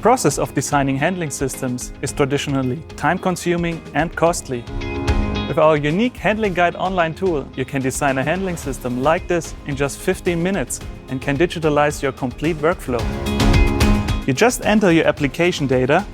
process of designing handling systems is traditionally time-consuming and costly. With our unique Handling Guide online tool, you can design a handling system like this in just 15 minutes and can digitalize your complete workflow. You just enter your application data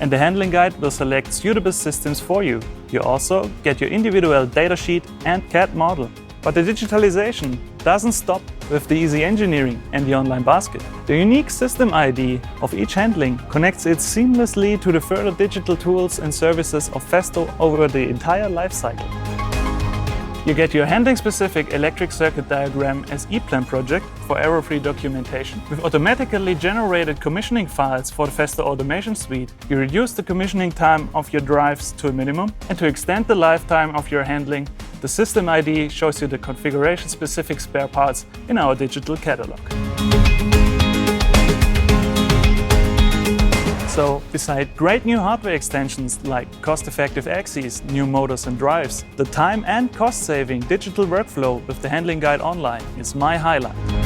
and the Handling Guide will select suitable systems for you. You also get your individual datasheet and CAD model. But the digitalization doesn't stop with the easy engineering and the online basket. The unique system ID of each handling connects it seamlessly to the further digital tools and services of Festo over the entire lifecycle. You get your handling-specific electric circuit diagram as ePlan project for error-free documentation. With automatically generated commissioning files for the Festo Automation Suite, you reduce the commissioning time of your drives to a minimum, and to extend the lifetime of your handling, the System ID shows you the configuration-specific spare parts in our digital catalog. So, beside great new hardware extensions like cost-effective axes, new motors and drives, the time and cost-saving digital workflow with the Handling Guide Online is my highlight.